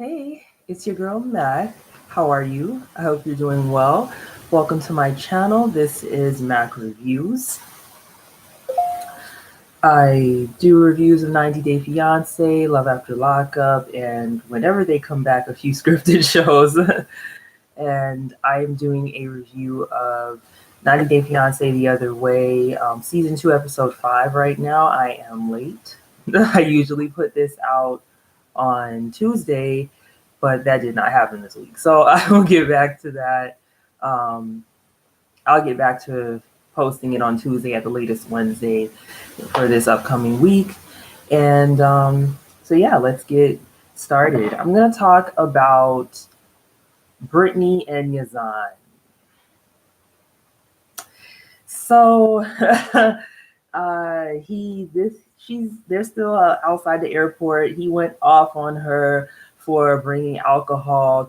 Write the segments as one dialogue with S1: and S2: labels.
S1: Hey, it's your girl Mac. How are you? I hope you're doing well. Welcome to my channel. This is Mac Reviews. I do reviews of 90 Day Fiance, Love After Lockup, and whenever they come back, a few scripted shows. And I'm doing a review of 90 Day Fiance The Other Way, season 2, episode 5 right now. I am late. I usually put this out on Tuesday, but that did not happen this week. So I will get back to that. Um, I'll get back to posting it on Tuesday at the latest Wednesday for this upcoming week. And so, yeah, let's get started. I'm going to talk about Brittany and Yazan. So they're still outside the airport. He went off on her for bringing alcohol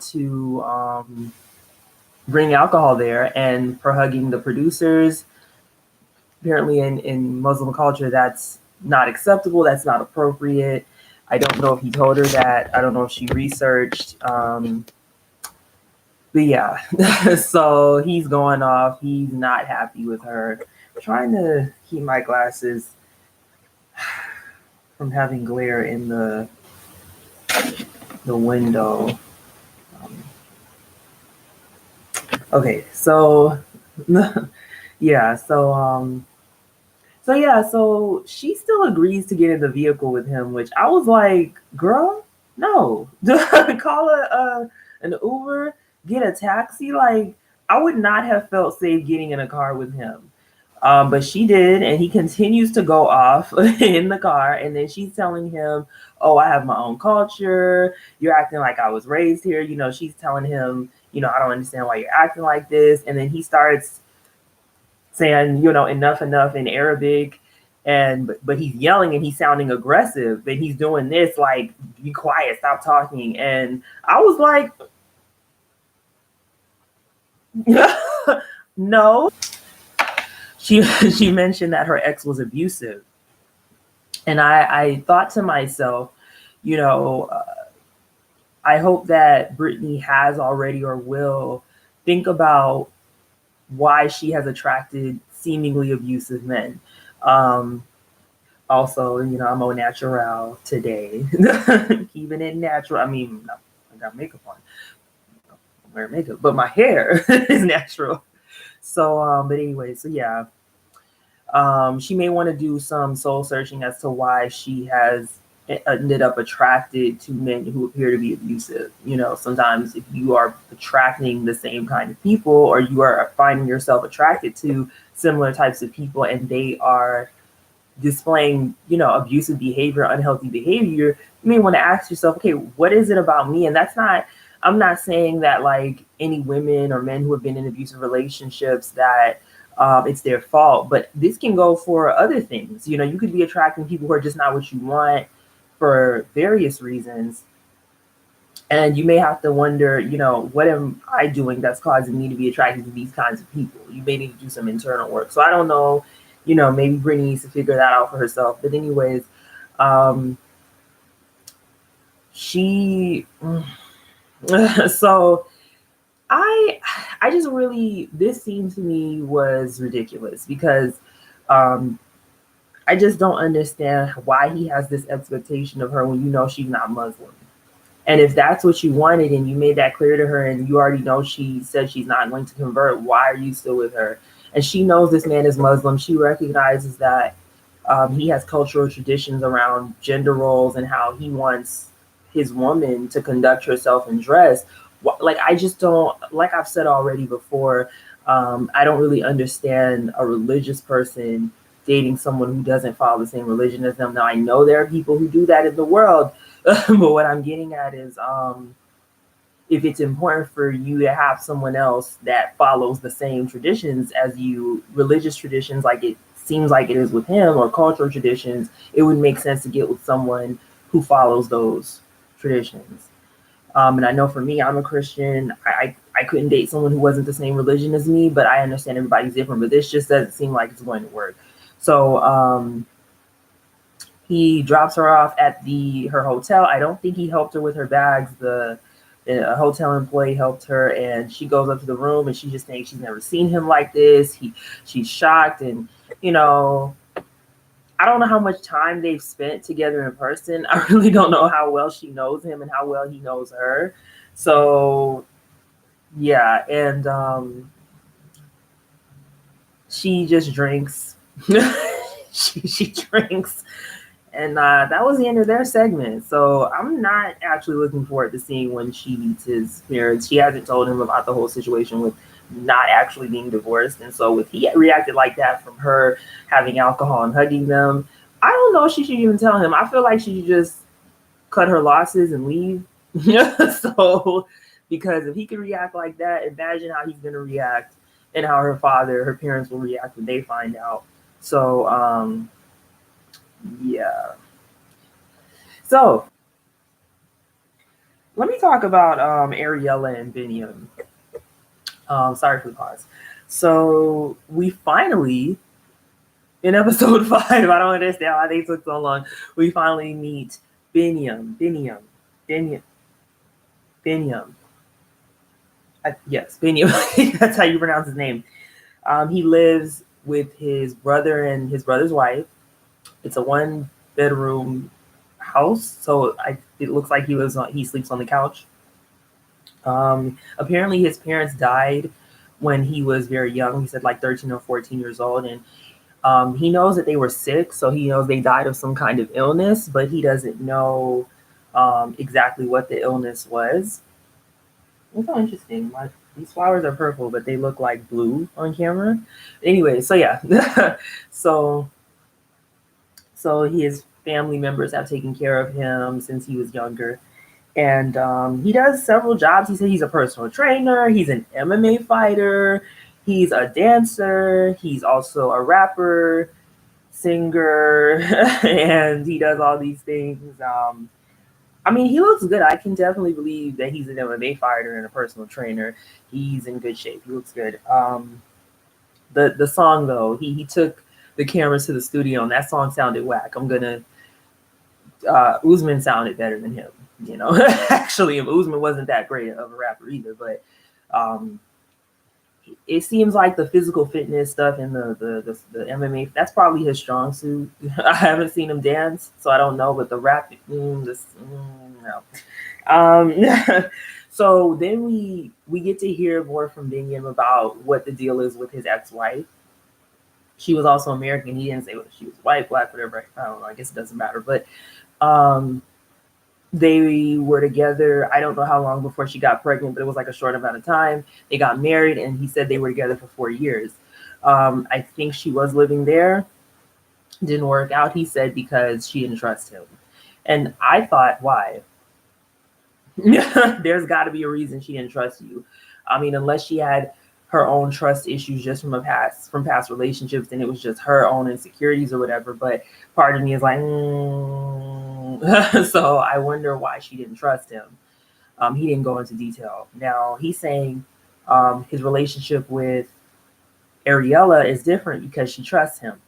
S1: there and for hugging the producers. Apparently in Muslim culture, that's not acceptable. That's not appropriate. I don't know if he told her that. I don't know if she researched. But yeah, so he's going off. He's not happy with her. I'm trying to keep my glasses from having glare in the window. Okay, so yeah, so she still agrees to get in the vehicle with him, which I was like, girl, no. Call an Uber, get a taxi. Like, I would not have felt safe getting in a car with him. But she did, and he continues to go off in the car. And then she's telling him, oh, I have my own culture. You're acting like I was raised here. She's telling him, I don't understand why you're acting like this. And then he starts saying, enough in Arabic. But he's yelling and he's sounding aggressive. And he's doing this, like, be quiet, stop talking. And I was like, no. She mentioned that her ex was abusive. And I thought to myself, I hope that Brittany has already or will think about why she has attracted seemingly abusive men. Also, I'm au natural today. Keeping it natural. I mean, I got makeup on. I wear makeup, but my hair is natural. So, but anyway, so yeah. She may want to do some soul searching as to why she has ended up attracted to men who appear to be abusive. Sometimes if you are attracting the same kind of people, or you are finding yourself attracted to similar types of people and they are displaying, abusive behavior, unhealthy behavior, you may want to ask yourself, okay, what is it about me? And I'm not saying that like any women or men who have been in abusive relationships that it's their fault, but this can go for other things. You could be attracting people who are just not what you want for various reasons. And you may have to wonder, what am I doing that's causing me to be attracted to these kinds of people? You may need to do some internal work. So I don't know, maybe Brittany needs to figure that out for herself. But anyways, so I just really, this scene to me was ridiculous because I just don't understand why he has this expectation of her when she's not Muslim. And if that's what you wanted and you made that clear to her and you already know she said she's not going to convert, why are you still with her? And she knows this man is Muslim. She recognizes that he has cultural traditions around gender roles and how he wants his woman to conduct herself and dress. Like, I just don't, like I've said already before, I don't really understand a religious person dating someone who doesn't follow the same religion as them. Now, I know there are people who do that in the world, but what I'm getting at is if it's important for you to have someone else that follows the same traditions as you, religious traditions, like it seems like it is with him, or cultural traditions, it would make sense to get with someone who follows those traditions. And I know for me, I'm a Christian. I couldn't date someone who wasn't the same religion as me, but I understand everybody's different. But this just doesn't seem like it's going to work. So He drops her off at the her hotel. I don't think he helped her with her bags. The hotel employee helped her, and she goes up to the room and she just thinks she's never seen him like this. She's shocked, and you know, I don't know how much time they've spent together in person. I really don't know how well she knows him and how well he knows her. So yeah, and she just drinks. She drinks, and that was the end of their segment. So I'm not actually looking forward to seeing when she meets his parents. She hasn't told him about the whole situation with not actually being divorced, and so if he reacted like that from her having alcohol and hugging them, I don't know if she should even tell him. I feel like she should just cut her losses and leave. So because if he could react like that, imagine how he's gonna react and how her parents will react when they find out. So yeah. So let me talk about Ariella and Biniam. Sorry for the pause. So we finally, in episode 5, I don't understand why they took so long. We finally meet Biniam. Biniam. Yes, Biniam. That's how you pronounce his name. He lives with his brother and his brother's wife. It's a 1-bedroom house, so it looks like he sleeps on the couch. Apparently, his parents died when he was very young. He said like 13 or 14 years old, and he knows that they were sick, so he knows they died of some kind of illness, but he doesn't know exactly what the illness was. It's so interesting. Like these flowers are purple, but they look like blue on camera. Anyway, so yeah, so his family members have taken care of him since he was younger. And he does several jobs. He said he's a personal trainer, he's an MMA fighter, he's a dancer, he's also a rapper, singer, and he does all these things. I mean, he looks good. I can definitely believe that he's an MMA fighter and a personal trainer. He's in good shape. He looks good. The song though, he took the cameras to the studio, and that song sounded whack. I'm gonna Usman sounded better than him. You know, actually, Usman wasn't that great of a rapper either, but um, it seems like the physical fitness stuff and the MMA, that's probably his strong suit. I haven't seen him dance, so I don't know, but the rap, no. So then we get to hear more from Biniam about what the deal is with his ex-wife. She was also American. He didn't say whether she was white, black, whatever. I don't know. I guess it doesn't matter. But they were together. I don't know how long before she got pregnant, but it was like a short amount of time. They got married, and he said they were together for 4 years. I think she was living there. Didn't work out, he said, because she didn't trust him. And I thought, why? There's got to be a reason she didn't trust you. I mean, unless she had her own trust issues just from past relationships, and it was just her own insecurities or whatever. But part of me is like, so I wonder why she didn't trust him. He didn't go into detail. Now he's saying his relationship with Ariella is different because she trusts him.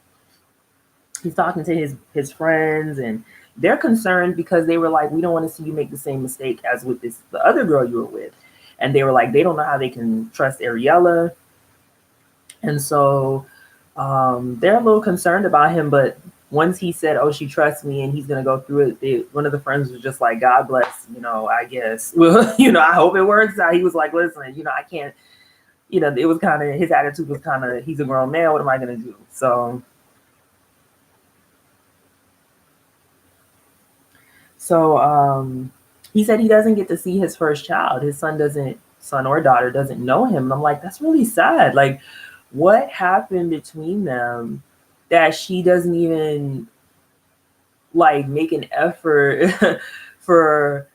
S1: He's talking to his friends, and they're concerned because they were like, we don't want to see you make the same mistake as with the other girl you were with. And they were like, they don't know how they can trust Ariella. And so they're a little concerned about him. But once he said, oh, she trusts me and he's going to go through it, one of the friends was just like, God bless, I guess. Well, I hope it works out. He was like, listen, I can't, it was kind of, his attitude was kind of, he's a grown man. What am I going to do? So he said he doesn't get to see his first child. His son or daughter doesn't know him. And I'm like, that's really sad. Like, what happened between them that she doesn't even like make an effort for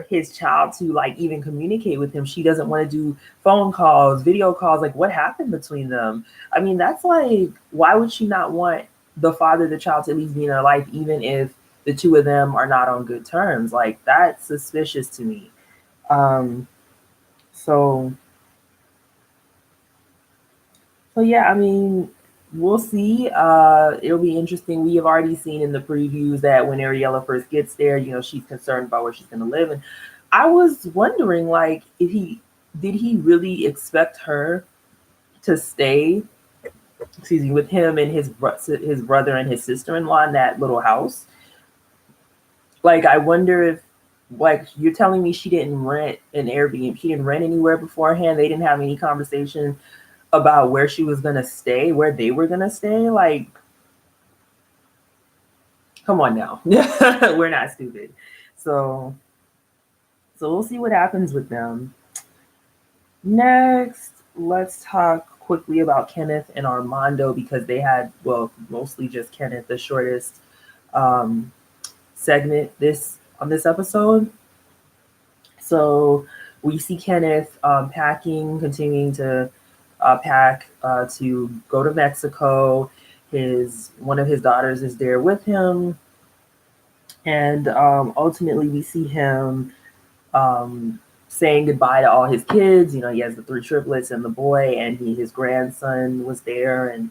S1: his child to like even communicate with him? She doesn't want to do phone calls, video calls. Like, what happened between them? I mean, that's like, why would she not want the father of the child to at least be in her life, even if the two of them are not on good terms? Like, that's suspicious to me. So yeah, I mean, we'll see. It'll be interesting. We have already seen in the previews that when Ariella first gets there, she's concerned about where she's going to live. And I was wondering, like, if he did he really expect her to stay, excuse me, with him and his brother and his sister-in-law in that little house. Like, I wonder if, like, you're telling me she didn't rent an Airbnb, she didn't rent anywhere beforehand. They didn't have any conversation about where she was gonna stay, where they were gonna stay. Like, come on now, we're not stupid. So, so we'll see what happens with them. Next, let's talk quickly about Kenneth and Armando because they had, well, mostly just Kenneth, the shortest um, segment this on this episode. So we see Kenneth packing, continuing to pack to go to Mexico. His one of his daughters is there with him, and ultimately we see him um, saying goodbye to all his kids. He has the three triplets and the boy, and his grandson was there, and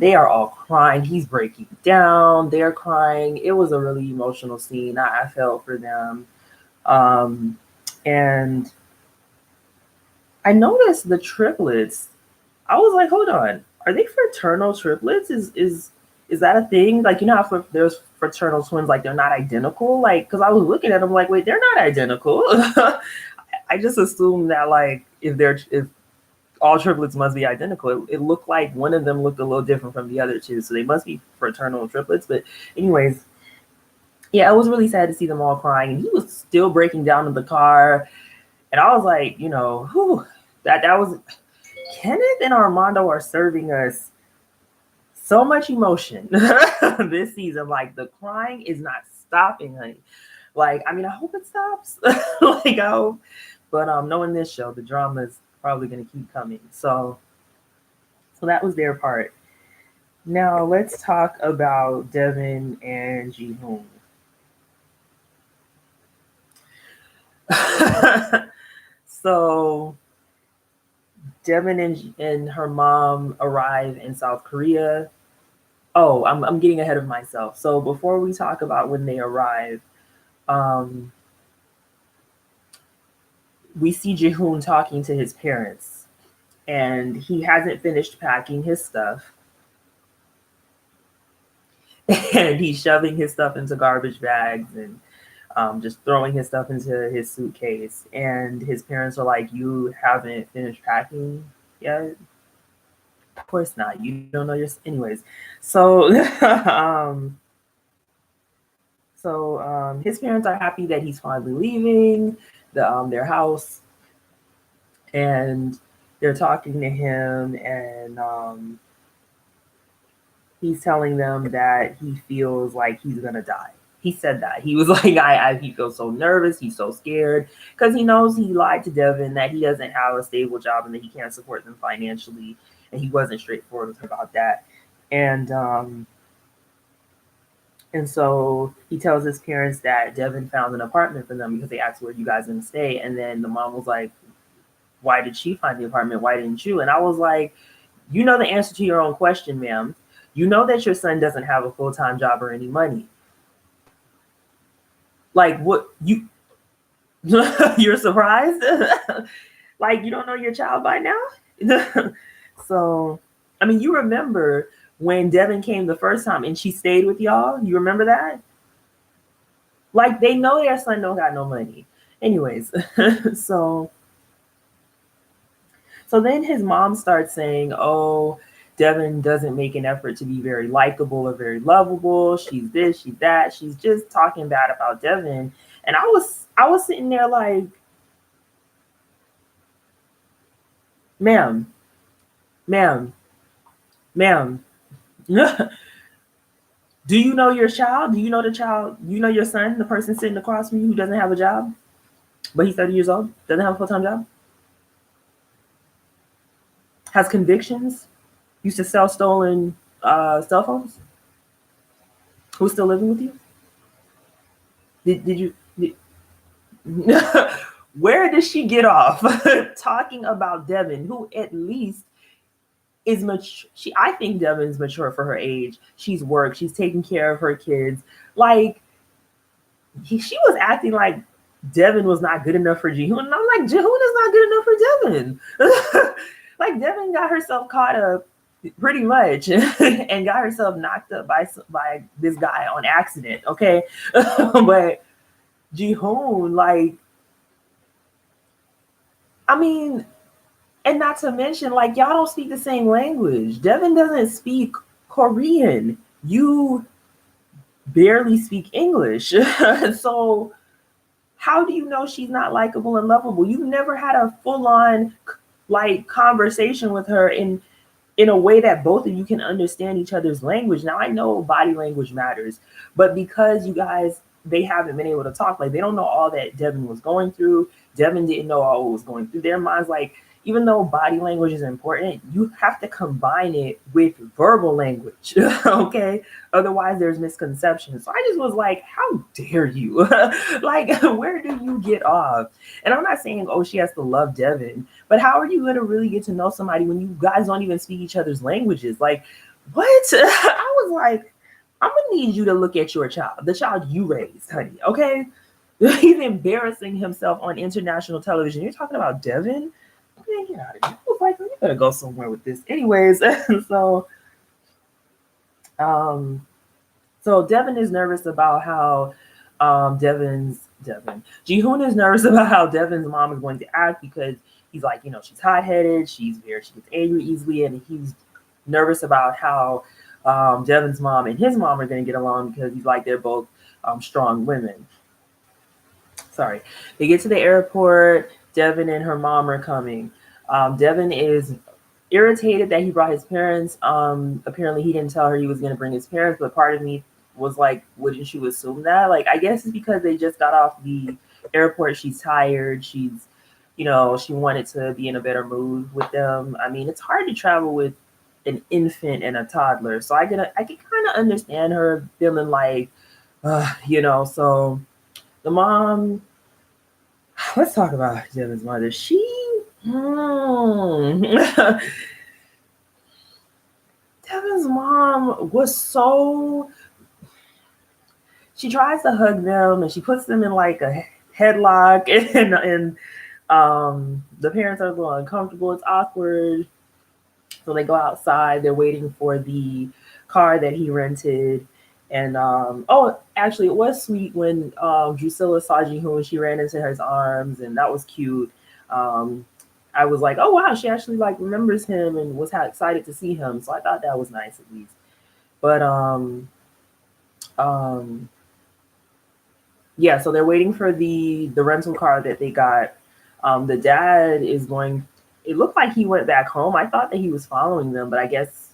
S1: they are all crying. He's breaking down. They're crying. It was a really emotional scene. I felt for them. Um, and I noticed the triplets. I was like, hold on, are they fraternal triplets? Is that a thing? Like, how there's fraternal twins, like they're not identical. Like, because I was looking at them like, wait, they're not identical. I just assumed that, like, if all triplets must be identical. It looked like one of them looked a little different from the other two, so they must be fraternal triplets. But anyways, yeah, it was really sad to see them all crying, and he was still breaking down in the car, and I was like, whew, that was Kenneth and Armando are serving us so much emotion this season. Like, the crying is not stopping, honey. Like, I mean, I hope it stops. Like, I hope, but knowing this show, the drama is probably going to keep coming. So that was their part. Now let's talk about Devin and Ji-hoon. So Devin and her mom arrive in South Korea. Oh, I'm getting ahead of myself. So before we talk about when they arrive, um, we see Ji-hoon talking to his parents, and he hasn't finished packing his stuff, and he's shoving his stuff into garbage bags and just throwing his stuff into his suitcase. And his parents are like, "You haven't finished packing yet?" Of course not. You don't know your. Anyways, so his parents are happy that he's finally leaving their house, and they're talking to him, and he's telling them that he feels like he's gonna die. He said that. He was like, he feels so nervous, he's so scared, because he knows he lied to Devin that he doesn't have a stable job and that he can't support them financially, and he wasn't straightforward about that. And so he tells his parents that Devin found an apartment for them because they asked, where you guys gonna stay? And then the mom was like, why did she find the apartment? Why didn't you? And I was like, you know the answer to your own question, ma'am. You know that your son doesn't have a full-time job or any money. Like, what you you're surprised? Like, you don't know your child by now? So, I mean, you remember when Devin came the first time and she stayed with y'all? You remember that? Like, they know their son don't got no money. Anyways, so then his mom starts saying, oh, Devin doesn't make an effort to be very likable or very lovable. She's this, she's that. She's just talking bad about Devin. And I was sitting there like, ma'am, ma'am, ma'am. Do you know your child? Do you know the child? You know your son, the person sitting across from you who doesn't have a job, but he's 30 years old, doesn't have a full-time job, has convictions, used to sell stolen cell phones, who's still living with you? Did you? Where does she get off talking about Devin, who at least is mature. I think Devin's mature for her age. She's worked. She's taking care of her kids. Like she was acting like Devin was not good enough for Jihoon, and I'm like, Jihoon is not good enough for Devin. Like Devin got herself caught up pretty much and got herself knocked up by this guy on accident. Okay, but Jihoon, like, I mean, and not to mention, like, y'all don't speak the same language. Devin doesn't speak Korean. You barely speak English. So how do you know she's not likable and lovable? You've never had a full on like conversation with her in a way that both of you can understand each other's language. Now I know body language matters, but because you guys they haven't been able to talk, like they don't know all that Devin was going through. Devin didn't know all what was going through their minds. Like even though body language is important, you have to combine it with verbal language. Okay, otherwise there's misconceptions. So I just was like, how dare you? Like where do you get off? And I'm not saying, oh, she has to love Devin, but how are you going to really get to know somebody when you guys don't even speak each other's languages? Like what? I was like, I'm gonna need you to look at your child, the child you raised, honey. Okay, he's embarrassing himself on international television. You're talking about Devin? Man, get out of here. I was like, you better go somewhere with this. Anyways, so um so Devin is nervous about how Jihoon is nervous about how Devin's mom is going to act because he's like, you know, she's hot headed, she gets angry easily, and he's nervous about how Devin's mom and his mom are going to get along because he's like they're both strong women. Sorry. They get to the airport. Devin and her mom are coming. Devin is irritated that he brought his parents. Apparently, he didn't tell her he was going to bring his parents, but part of me was like, wouldn't you assume that? Like, I guess it's because they just got off the airport. She's tired. She's, you know, she wanted to be in a better mood with them. I mean, it's hard to travel with an infant and a toddler, so I can kind of understand her feeling like, you know. So the mom. Let's talk about Devin's mother. Devin's mom was so. She tries to hug them and she puts them in like a headlock, and the parents are a little uncomfortable. It's awkward. So they go outside. They're waiting for the car that he rented. And oh, actually, it was sweet when Drusilla saw Jihoon. She ran into his arms, and that was cute. Um, I was like, oh wow, she actually like remembers him and was excited to see him. So I thought that was nice at least. But um, yeah, so they're waiting for the rental car that they got. The dad is going. It looked like he went back home. I thought that he was following them, but I guess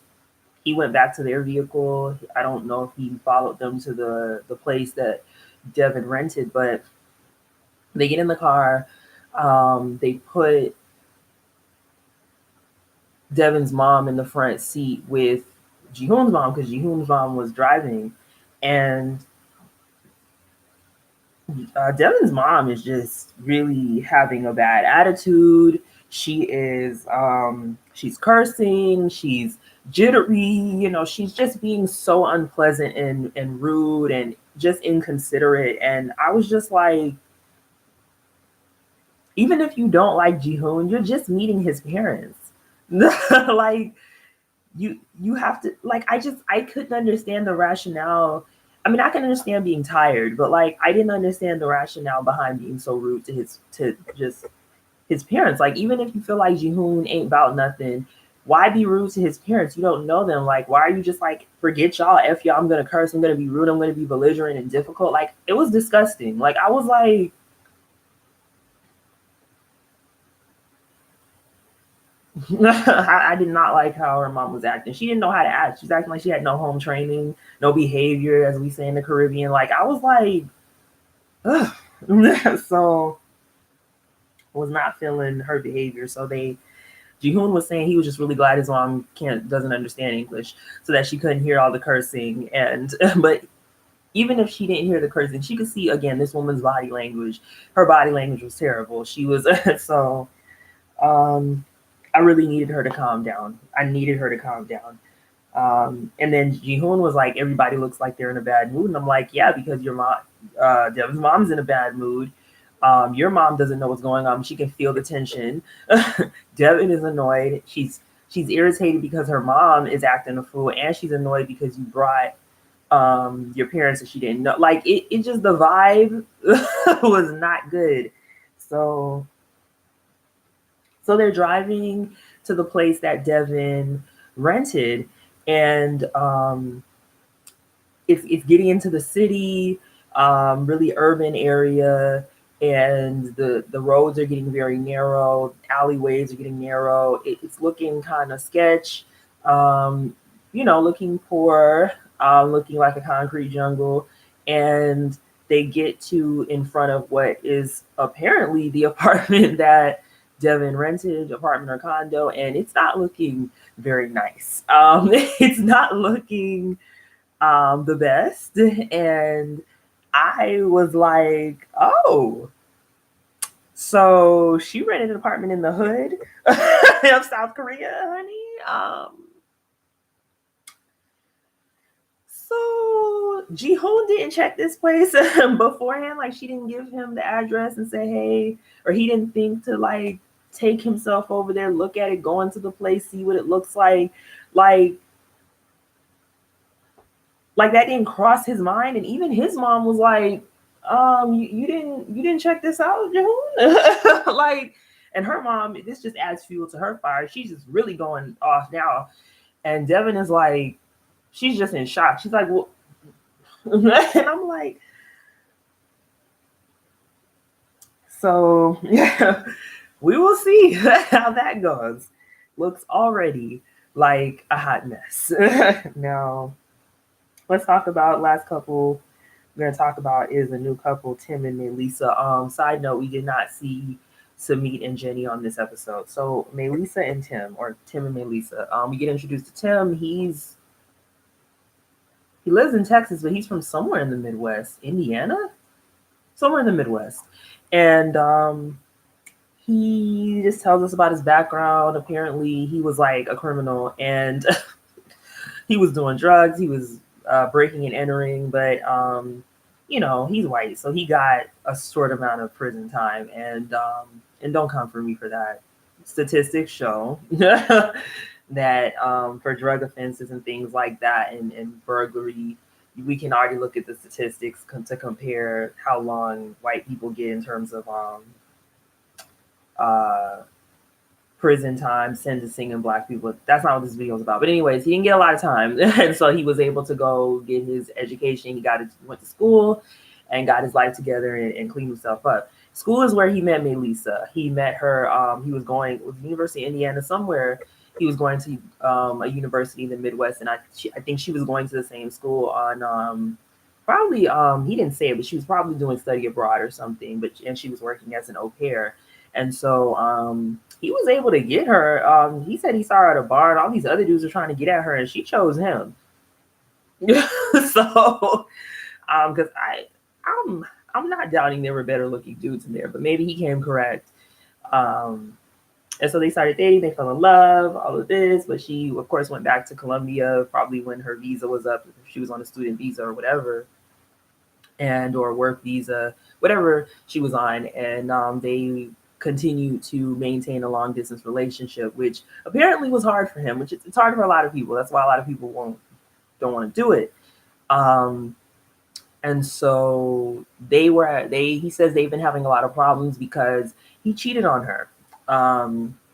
S1: he went back to their vehicle. I don't know if he followed them to the place that Devin rented, but they get in the car. They put Devin's mom in the front seat with Jihoon's mom because Jihoon's mom was driving, and Devin's mom is just really having a bad attitude. She is she's cursing, she's jittery, you know, she's just being so unpleasant and rude and just inconsiderate. And I was just like, even if you don't like Jihoon, you're just meeting his parents. Like you have to like I couldn't understand the rationale. I mean, I can understand being tired, but like I didn't understand the rationale behind being so rude to just his parents. Like even if you feel like Jihoon ain't about nothing, why be rude to his parents? You don't know them. Like why are you just like forget y'all, F y'all, I'm gonna curse, I'm gonna be rude, I'm gonna be belligerent and difficult. Like it was disgusting. Like I was like, I did not like how her mom was acting. She didn't know how to act. She's acting like she had no home training, no behavior, as we say in the Caribbean. Like I was like, ugh. So was not feeling her behavior. So Jihoon was saying he was just really glad his mom doesn't understand English, so that she couldn't hear all the cursing. And but even if she didn't hear the cursing, she could see again this woman's body language. Her body language was terrible. She was so. Um, I really needed her to calm down. I needed her to calm down. And then Jihoon was like, everybody looks like they're in a bad mood. And I'm like, yeah, because your mom, Dev's mom's in a bad mood. Your mom doesn't know what's going on. She can feel the tension. Devin is annoyed. She's irritated because her mom is acting a fool, and she's annoyed because you brought your parents that she didn't know. Like it just the vibe was not good. So so they're driving to the place that Devin rented, and it's getting into the city, really urban area, and the roads are getting very narrow, alleyways are getting narrow. It's looking kind of sketch, um, looking poor, looking like a concrete jungle, and they get to in front of what is apparently the apartment that Devin rented, apartment or condo, and it's not looking very nice. It's not looking the best. And I was like, oh, so she rented an apartment in the hood of South Korea, honey. So Jihoon didn't check this place beforehand. Like she didn't give him the address and say, hey, or he didn't think to like take himself over there, look at it, go into the place, see what it looks like. Like like that didn't cross his mind, and even his mom was like, you didn't check this out, June. Like, and her mom, this just adds fuel to her fire. She's just really going off now, and Devin is like, she's just in shock. She's like, well, and I'm like, so yeah, we will see how that goes. Looks already like a hot mess. Now let's talk about last couple we're gonna talk about is a new couple, Tim and Melissa. Side note, we did not see Samit and Jenny on this episode. So Melissa and Tim, or Tim and Melissa. We get introduced to Tim. He lives in Texas, but he's from somewhere in the Midwest, Indiana, somewhere in the Midwest, and he just tells us about his background. Apparently, he was like a criminal, and he was doing drugs. He was breaking and entering, but he's white, so he got a short amount of prison time, and don't come for me for that. Statistics show that for drug offenses and things like that, and burglary, we can already look at the statistics to compare how long white people get in terms of uh, prison time, sentencing, and black people. That's not what this video is about. But anyways, he didn't get a lot of time, and so he was able to go get his education. Went to school, and got his life together and cleaned himself up. School is where he met Melissa. He met her. He was going with the University of Indiana somewhere. He was going to a university in the Midwest, and I think she was going to the same school on probably he didn't say it, but she was probably doing study abroad or something. And she was working as an au pair. And so he was able to get her. He said he saw her at a bar, and all these other dudes were trying to get at her, and she chose him. So, because I'm not doubting there were better looking dudes in there, but maybe he came correct. And so they started dating. They fell in love. All of this, but she, of course, went back to Colombia probably when her visa was up. She was on a student visa or whatever, and or work visa, whatever she was on, and they continue to maintain a long distance relationship, which apparently was hard for him, which it's hard for a lot of people. That's why a lot of people don't want to do it. And so he says they've been having a lot of problems because he cheated on her.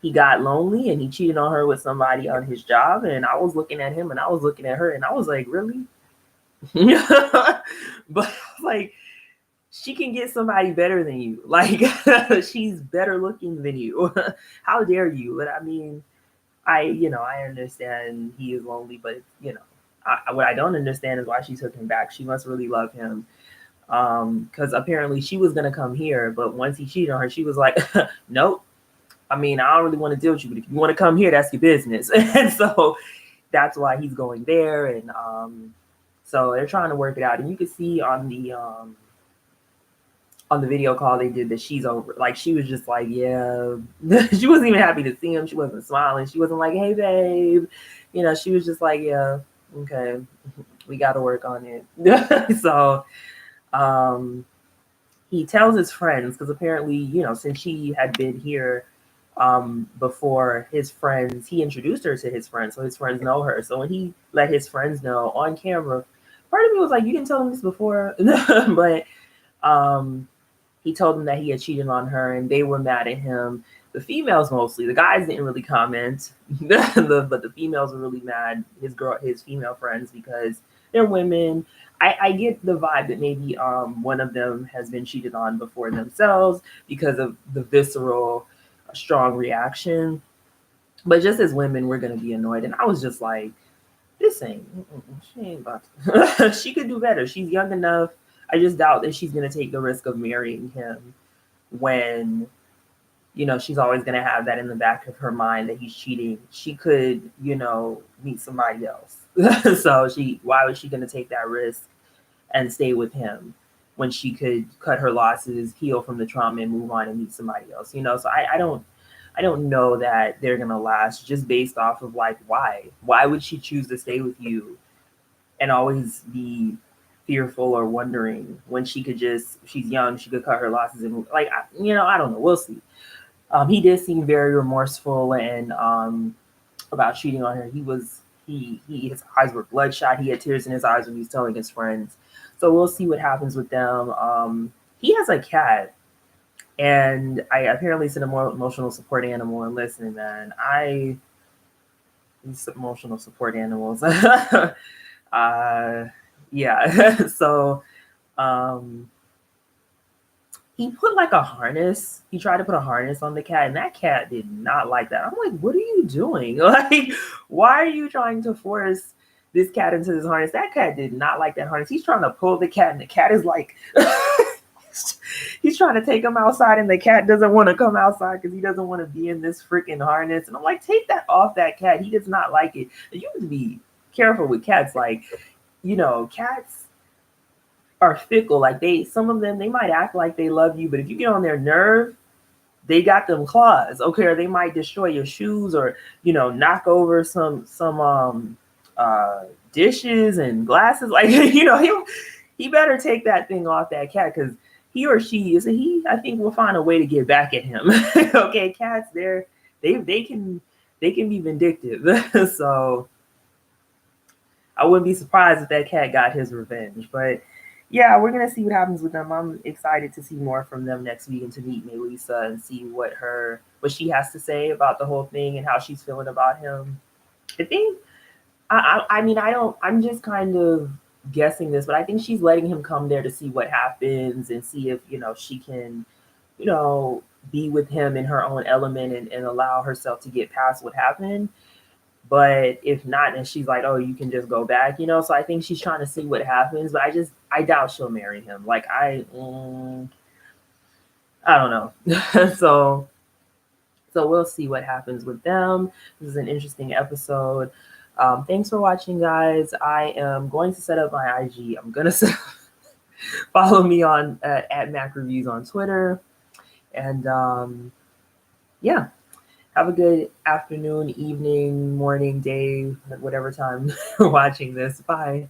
S1: He got lonely and he cheated on her with somebody on his job. And I was looking at him and I was looking at her and I was like, really? But like, she can get somebody better than you. Like, she's better looking than you. How dare you? But I mean, I understand he is lonely, but what I don't understand is why she took him back. She must really love him. Because apparently she was gonna come here, but once he cheated on her, she was like, nope. I mean, I don't really want to deal with you, but if you want to come here, that's your business. And so that's why he's going there. And so they're trying to work it out. And you can see on on the video call they did that she's over. Like she was just like, yeah. She wasn't even happy to see him. She wasn't smiling. She wasn't like, hey babe. She was just like, yeah, okay, we got to work on it. So he tells his friends, because apparently, since she had been here before, his friends, he introduced her to his friends, so his friends know her. So when he let his friends know on camera, part of me was like, you didn't tell them this before. But he told them that he had cheated on her, and they were mad at him. The females mostly. The guys didn't really comment, but the females were really mad. His female friends, because they're women. I get the vibe that maybe one of them has been cheated on before themselves because of the visceral, strong reaction. But just as women, we're gonna be annoyed, and I was just like, this ain't. She ain't about to. She could do better. She's young enough. I just doubt that she's gonna take the risk of marrying him when she's always going to have that in the back of her mind that he's cheating. She could, meet somebody else. So why was she going to take that risk and stay with him when she could cut her losses, heal from the trauma, and move on and meet somebody else? So I don't know that they're going to last, just based off of like, why would she choose to stay with you and always be fearful or wondering when she's young, she could cut her losses and like, I don't know. We'll see. He did seem very remorseful and about cheating on her. His eyes were bloodshot. He had tears in his eyes when he was telling his friends. So we'll see what happens with them. He has a cat, and I apparently said a more emotional support animal. And listen, man, these emotional support animals. Yeah. So he put like a harness. He tried to put a harness on the cat, and that cat did not like that. I'm like, what are you doing? Like, why are you trying to force this cat into this harness? That cat did not like that harness. He's trying to pull the cat, and the cat is like, he's trying to take him outside, and the cat doesn't want to come outside because he doesn't want to be in this freaking harness. And I'm like, take that off that cat. He does not like it. You have to be careful with cats. Like, cats are fickle. Like some of them, they might act like they love you, but if you get on their nerve, they got them claws, okay? Or they might destroy your shoes, or knock over some dishes and glasses. Like he better take that thing off that cat, because he or she is he. I think will find a way to get back at him. Okay, cats, they can be vindictive. So I wouldn't be surprised if that cat got his revenge, but. Yeah, we're gonna see what happens with them. I'm excited to see more from them next week and to meet Melissa and see what she has to say about the whole thing and how she's feeling about him. I think I mean I'm just kind of guessing this, but I think she's letting him come there to see what happens and see if she can be with him in her own element and allow herself to get past what happened. But if not, then she's like, oh, you can just go back, So I think she's trying to see what happens, but I doubt she'll marry him. Like I don't know. So we'll see what happens with them. This is an interesting episode. Thanks for watching, guys. I am going to set up my IG. I'm gonna follow me on at Mac Reviews on Twitter, and yeah. Have a good afternoon, evening, morning, day, whatever time you're watching this. Bye.